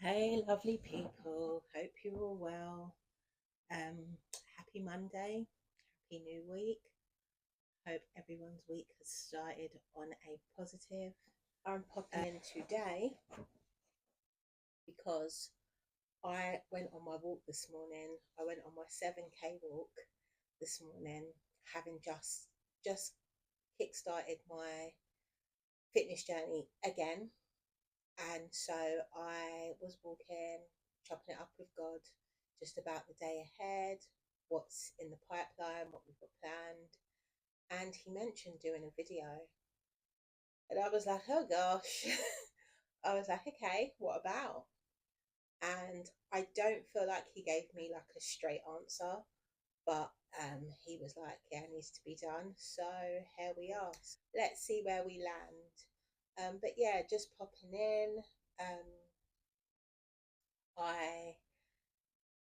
Hey, lovely people. Hope you're all well. Happy Monday. Happy new week. Hope everyone's week has started on a positive. I'm popping in today because I went on my walk this morning. I went on my 7K walk this morning, having just kick-started my fitness journey again. And so I was walking, chopping it up with God, just about the day ahead, what's in the pipeline, what we've got planned. And he mentioned doing a video. And I was like, oh gosh. I was like, okay, what about? And I don't feel like he gave me like a straight answer, but he was like, yeah, it needs to be done. So here we are. Let's see where we land. But yeah, just popping in. Um, I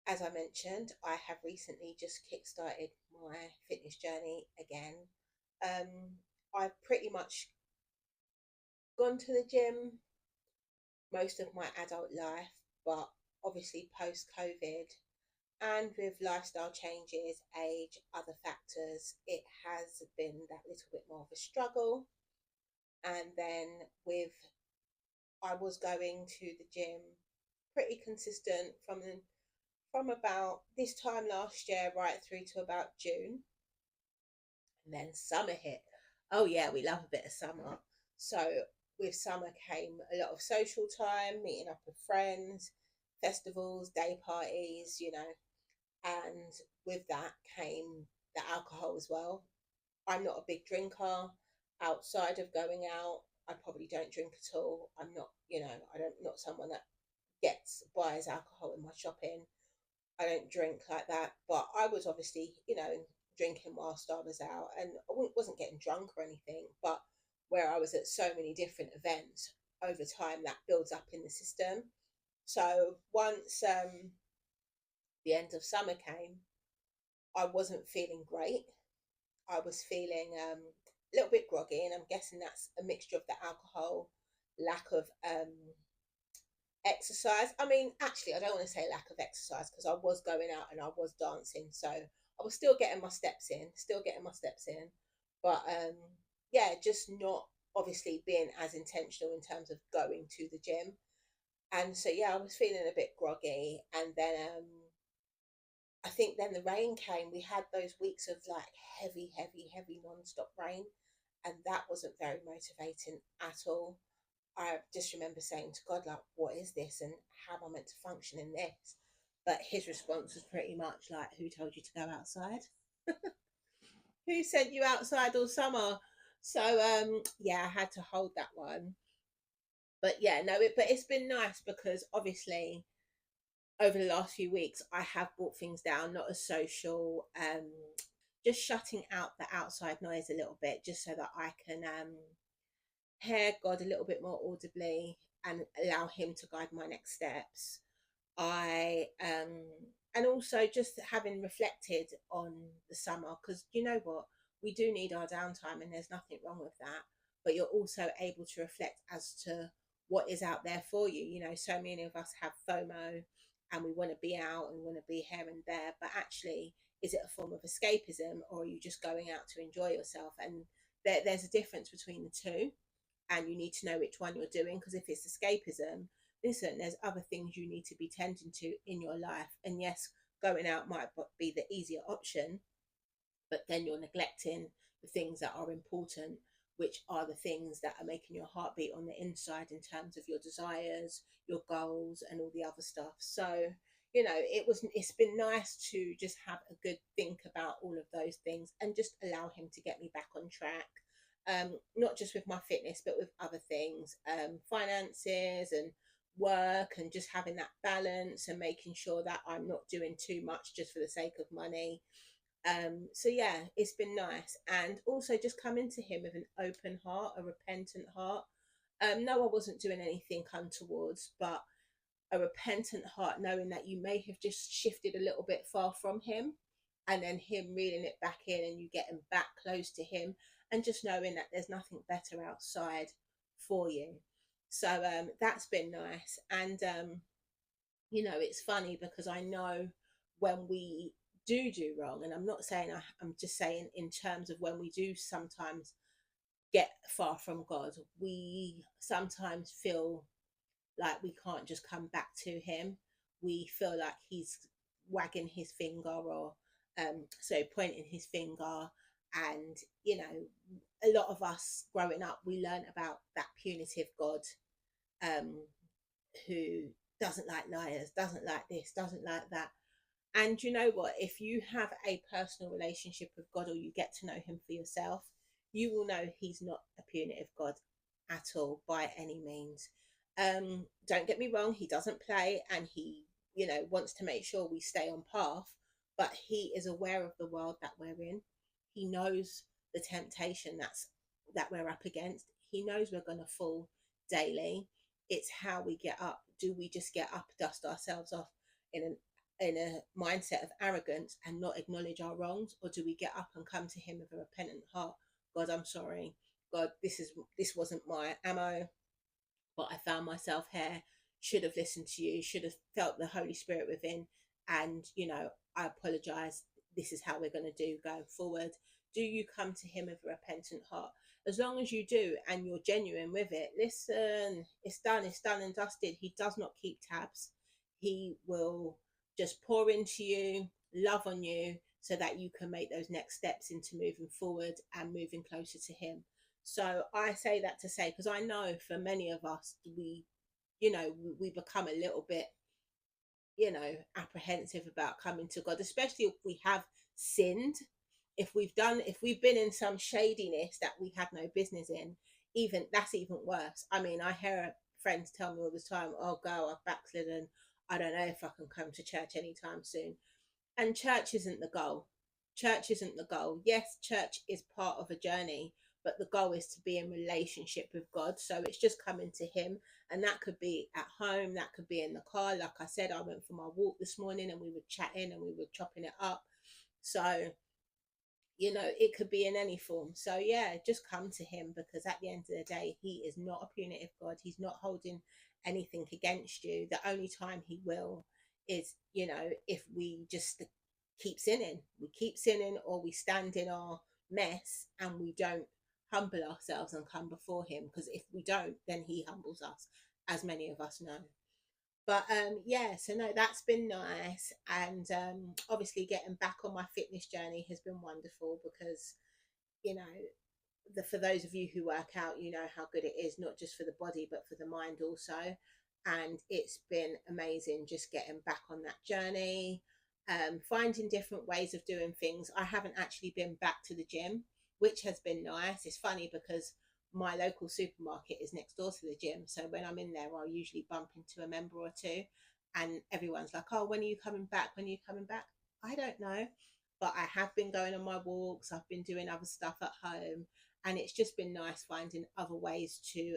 As I mentioned, I have recently just kickstarted my fitness journey again. I've pretty much gone to the gym most of my adult life, but obviously post COVID and with lifestyle changes, age, other factors, it has been that little bit more of a struggle. And then I was going to the gym pretty consistent from about this time last year right through to about June. And then summer hit. Oh, yeah, we love a bit of summer. So, with summer came a lot of social time, meeting up with friends, festivals, day parties. And with that came the alcohol as well. I'm not a big drinker. Outside of going out, I probably don't drink at all. I'm not, I don't not someone that buys alcohol in my shopping. I don't drink like that, but I was obviously, drinking whilst I was out, and wasn't getting drunk or anything. But where I was at so many different events over time, that builds up in the system. So once the end of summer came, I wasn't feeling great. I was feeling a little bit groggy, and I'm guessing that's a mixture of the alcohol, lack of exercise. I mean, actually, I don't want to say lack of exercise because I was going out and I was dancing, so I was still getting my steps in, but yeah, just not obviously being as intentional in terms of going to the gym. And so yeah, I was feeling a bit groggy, and then I think then the rain came. We had those weeks of like heavy, heavy, heavy non-stop rain, and that wasn't very motivating at all. I just remember saying to God, like, what is this and how am I meant to function in this? But his response was pretty much like, who told you to go outside? Who sent you outside all summer? So yeah, I had to hold that one. But yeah, no, but it's been nice because obviously over the last few weeks I have brought things down, not as social, just shutting out the outside noise a little bit, just so that I can hear God a little bit more audibly and allow Him to guide my next steps. I and also just having reflected on the summer, because you know what, we do need our downtime, and there's nothing wrong with that. But you're also able to reflect as to what is out there for you. So many of us have FOMO, and we want to be out and want to be here and there, but actually, is it a form of escapism, or are you just going out to enjoy yourself? And there's a difference between the two, and you need to know which one you're doing, because if it's escapism, listen, there's other things you need to be tending to in your life. And yes, going out might be the easier option, but then you're neglecting the things that are important, which are the things that are making your heart beat on the inside in terms of your desires, your goals, and all the other stuff. So it's been nice to just have a good think about all of those things and just allow him to get me back on track. Not just with my fitness, but with other things, finances and work, and just having that balance and making sure that I'm not doing too much just for the sake of money. So yeah, it's been nice, and also just coming to him with an open heart, a repentant heart. No, I wasn't doing anything untowards, but a repentant heart, knowing that you may have just shifted a little bit far from him, and then him reeling it back in and you getting back close to him, and just knowing that there's nothing better outside for you. So that's been nice. And It's funny because I know when we do wrong, and I'm not saying I'm just saying in terms of when we do sometimes get far from God, we sometimes feel like we can't just come back to Him. We feel like He's wagging His finger, or pointing His finger. And a lot of us growing up, we learn about that punitive God, um, who doesn't like liars, doesn't like this, doesn't like that. And you know what? If you have a personal relationship with God, or you get to know Him for yourself, you will know He's not a punitive God at all by any means. Don't get me wrong, He doesn't play, and He, wants to make sure we stay on path, but He is aware of the world that we're in. He knows the temptation that we're up against. He knows we're going to fall daily. It's how we get up. Do we just get up, dust ourselves off in an in a mindset of arrogance and not acknowledge our wrongs, or do we get up and come to Him with a repentant heart? God, I'm sorry. God, this wasn't my ammo, but I found myself here. Should have listened to you. Should have felt the Holy Spirit within, and I apologize. This is how we're going to do going forward. Do you come to Him with a repentant heart? As long as you do and you're genuine with it, listen, it's done and dusted. He does not keep tabs. He will just pour into you, love on you, so that you can make those next steps into moving forward and moving closer to Him. So I say that to say, because I know for many of us, we become a little bit, apprehensive about coming to God, especially if we have sinned. If we've been in some shadiness that we had no business in, even that's even worse. I mean, I hear friends tell me all the time, "Oh, girl, I've backslidden. I don't know if I can come to church anytime soon." And church isn't the goal. Church isn't the goal. Yes, church is part of a journey, but the goal is to be in relationship with God. So it's just coming to Him. And that could be at home, that could be in the car. Like I said, I went for my walk this morning and we were chatting and we were chopping it up. So, it could be in any form. So, yeah, just come to Him, because at the end of the day, He is not a punitive God. He's not holding anything against you. The only time He will is, if we just keep sinning, or we stand in our mess and we don't humble ourselves and come before Him. Because if we don't, then He humbles us, as many of us know. But yeah, so no, that's been nice. And obviously getting back on my fitness journey has been wonderful, because you know for those of you who work out, you know how good it is, not just for the body but for the mind also. And it's been amazing just getting back on that journey, finding different ways of doing things. I haven't actually been back to the gym, which has been nice. It's funny because my local supermarket is next door to the gym, so when I'm in there, I'll usually bump into a member or two, and everyone's like, "Oh, when are you coming back? When are you coming back?" I don't know, but I have been going on my walks. I've been doing other stuff at home, and it's just been nice finding other ways to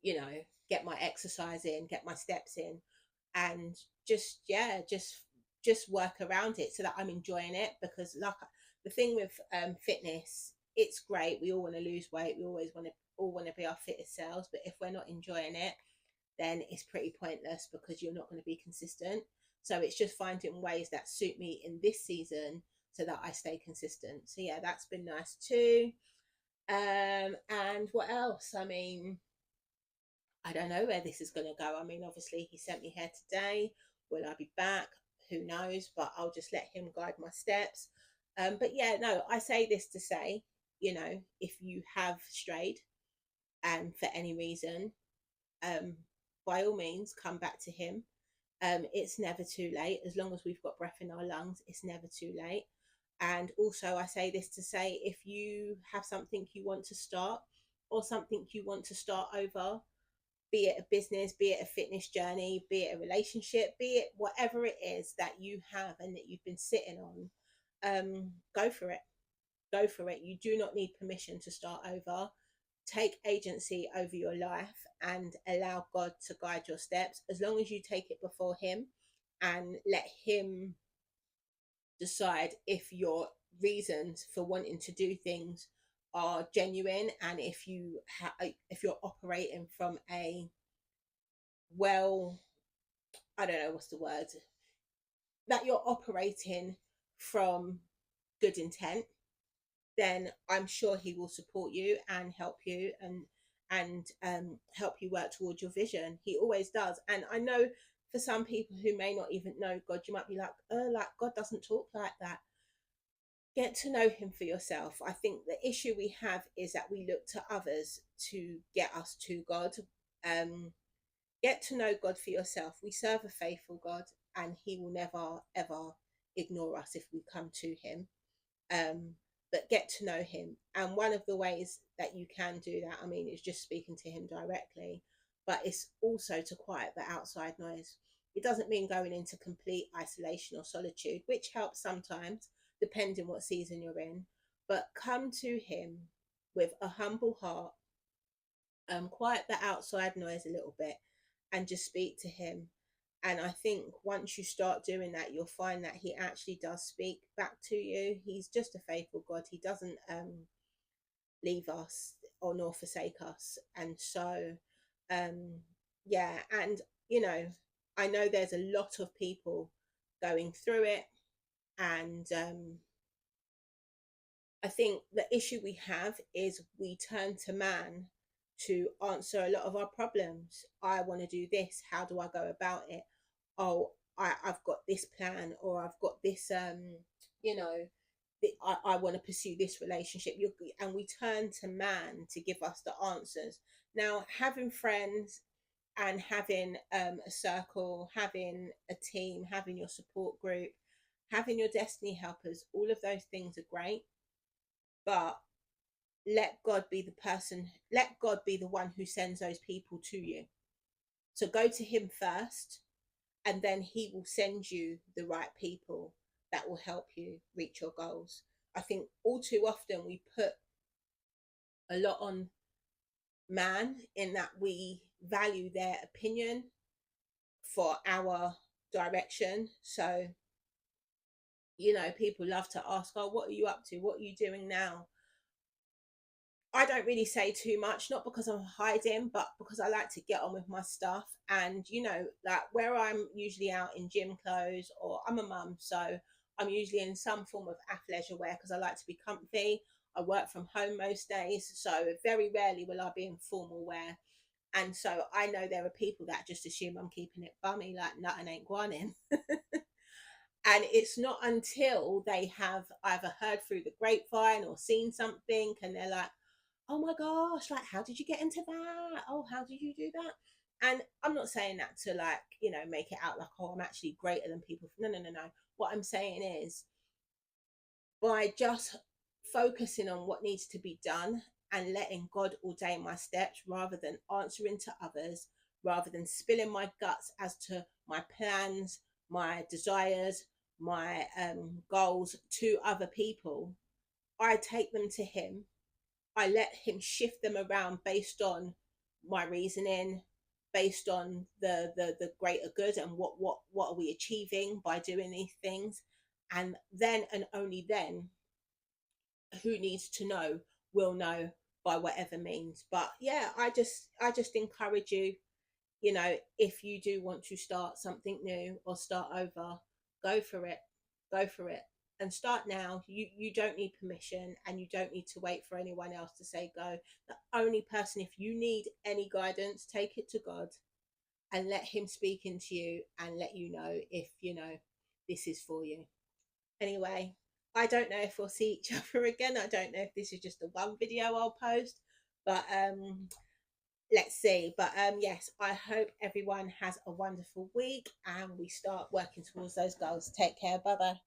you know get my exercise in, get my steps in, and just yeah just work around it so that I'm enjoying it. Because like the thing with fitness, it's great, we all want to lose weight, we always want to be our fittest selves, but if we're not enjoying it, then it's pretty pointless, because you're not going to be consistent. So it's just finding ways that suit me in this season so that I stay consistent. So yeah, that's been nice too. And what else? I mean, I don't know where this is going to go. I mean, obviously, He sent me here today. Will I be back? Who knows? But I'll just let Him guide my steps. But yeah, no, I say this to say, if you have strayed and for any reason, um, by all means, come back to Him. It's never too late. As long as we've got breath in our lungs, it's never too late. And also, I say this to say, if you have something you want to start, or something you want to start over, be it a business, be it a fitness journey, be it a relationship, be it whatever it is that you have and that you've been sitting on, go for it. Go for it. You do not need permission to start over. Take agency over your life and allow God to guide your steps. As long as you take it before Him and let Him decide if your reasons for wanting to do things are genuine, and if you're operating from a well I don't know what's the word, that you're operating from good intent, then I'm sure he will support you and help you, and help you work towards your vision. He always does. And I know for some people who may not even know God, you might be like, oh, like God doesn't talk like that. Get to know him for yourself. I think the issue we have is that we look to others to get us to God. Um, get to know God for yourself. We serve a faithful God, and he will never ever ignore us if we come to him. um, but get to know him. And one of the ways that you can do that, I mean, is just speaking to him directly, but it's also to quiet the outside noise. It doesn't mean going into complete isolation or solitude, which helps sometimes, depending what season you're in. But come to him with a humble heart, quiet the outside noise a little bit, and just speak to him. And I think once you start doing that, you'll find that he actually does speak back to you. He's just a faithful God. He doesn't leave us or nor forsake us. And so, um, yeah, and you know, I know there's a lot of people going through it, and I think the issue we have is we turn to man to answer a lot of our problems. I want to do this. How do I go about it? Oh, I've got this plan, or I've got this, you know, I want to pursue this relationship. And we turn to man to give us the answers. Now, having friends and having a circle, having a team, having your support group, having your destiny helpers, all of those things are great, but let God be the person, let God be the one who sends those people to you. So go to him first, and then he will send you the right people that will help you reach your goals. I think all too often we put a lot on man in that we value their opinion for our direction. So, people love to ask, oh, what are you up to? What are you doing now? I don't really say too much, not because I'm hiding, but because I like to get on with my stuff. And, like where I'm usually out in gym clothes, or I'm a mum, so I'm usually in some form of athleisure wear because I like to be comfy. I work from home most days, so very rarely will I be in formal wear. And so I know there are people that just assume I'm keeping it bummy, like nothing ain't going. And it's not until they have either heard through the grapevine or seen something, and they're like, oh my gosh, like, how did you get into that? Oh, how did you do that? And I'm not saying that to, like, make it out like, oh, I'm actually greater than people. No, no, no, no. What I'm saying is, by just focusing on what needs to be done and letting God ordain my steps, rather than answering to others, rather than spilling my guts as to my plans, my desires, my goals to other people, I take them to him. I let him shift them around based on my reasoning, based on the greater good, and what are we achieving by doing these things. And then, and only then, who needs to know will know by whatever means. But yeah, I just encourage you, if you do want to start something new or start over, go for it. Go for it. And start now. You don't need permission, and you don't need to wait for anyone else to say go. The only person, if you need any guidance, take it to God and let him speak into you and let you know if this is for you. Anyway, I don't know if we'll see each other again. I don't know if this is just the one video I'll post, but let's see. But yes, I hope everyone has a wonderful week and we start working towards those goals. Take care. Bye bye.